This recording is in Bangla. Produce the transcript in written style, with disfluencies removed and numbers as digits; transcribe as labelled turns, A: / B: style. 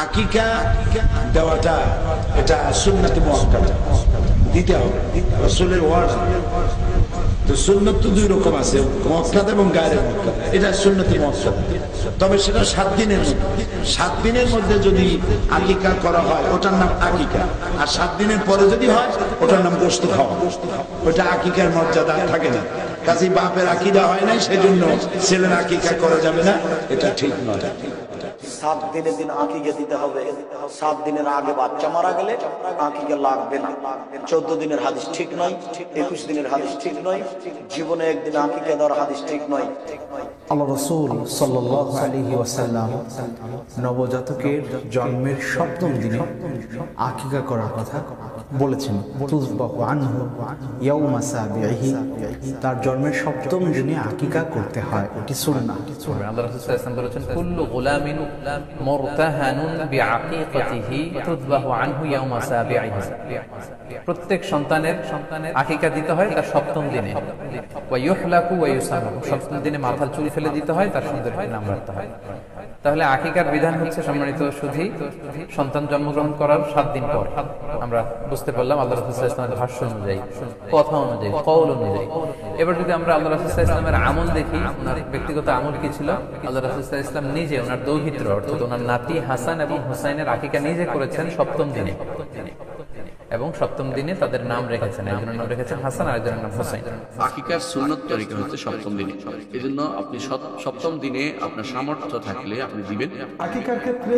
A: আকিকা দেওয়াটা এটা সুন্নাতে মুআক্কাদা, দিতে হবে, রাসূলের ওয়ার্ড। তো সুন্নাত তো দুই রকম আছে, মুআক্কাদা এবং গায়রে মুআক্কাদা। এটা সুন্নাতে মুআক্কাদা, তবে সেটা 7 দিনের মধ্যে। 7 দিনের মধ্যে যদি আকিকা করা হয় ওটার নাম আকিকা, আর 7 দিনের পরে যদি হয় ওটার নাম গোশত খাওয়া। ওটা আকিকার মর্যাদা থাকে না। কাজী বাপের আকিদা হয় নাই সেজন্য ছেলের আকিকা করা যাবে না, এটা ঠিক নয়।
B: 7 দিনের দিন আকিকা দিতে হবে। 7 দিনের আগে বাচ্চা মারা গেলে আকিকা লাগবে না। 14 দিনের হাদিস ঠিক নয়, 21 দিনের হাদিস ঠিক নয়, জীবনে একদিন আকিকা দেওয়ার হাদিস ঠিক নয়।
C: আল্লাহ রাসূল সাল্লাল্লাহু আলাইহি ওয়াসাল্লাম নবজাতকের জন্মের 7ম দিনে আকিকা করার কথা বলেছেন। তুযবাহু আনহু ইয়াউমা সাবিহি, তার জন্মের 7ম দিনে আকিকা করতে হয়, এটি সুন্নাহ।
D: আল্লাহ রাসূল সাল্লাল্লাহু আলাইহি ওয়াসাল্লাম বলেছেন, কুল্লু গুলামিন মুরতাহানুন বিআকিকাতিহি তুযবাহু আনহু ইয়াউমা সাবিহি। প্রত্যেক সন্তানের আকিকা দিতে হয় তার 7ম দিনে। ওয়া ইউহলাকু ওয়া ইউসাম্মু, 7ম দিনে মাথার চুল ফেলে দিতে হয়, তার সুন্দর করে নাম রাখতে হয়। তাহলে আকিকার বিধান হচ্ছে সম্মানিত সুধী, সন্তান জন্মগ্রহণ করার 7 দিন পর। আমরা বুঝতে পারলাম আল্লাহ রাসূল সাল্লাল্লাহু আলাইহি ওয়াসাল্লামের ভাষ্য অনুযায়ী, কথা অনুযায়ী, কওল অনুযায়ী। এবার যদি আমরা আল্লাহ রাসূল সাল্লাল্লাহু আলাইহি ওয়াসাল্লামের আমল দেখি, ওনার ব্যক্তিগত আমল কি ছিল? আল্লাহ রাসূল সাল্লাল্লাহু আলাইহি ওয়াসাল্লাম নিজে ওনার দৌহিত্র অর্থাৎ ওনার নাতি হাসান এবং হুসাইনের আকিকা নিজে করেছেন 7ম দিনে, এবং 7ম দিনে তাদের নাম রেখেছেন। একজনের নাম রেখেছেন হাসান আর একজনের নাম হুসাইন।
E: আকিকার সুন্নত তরিকা হচ্ছে 7ম দিনে। এজন্য আপনি 7ম দিনে আপনার সামর্থ্য থাকলে আপনি দিবেন।
F: আকিকার ক্ষেত্রে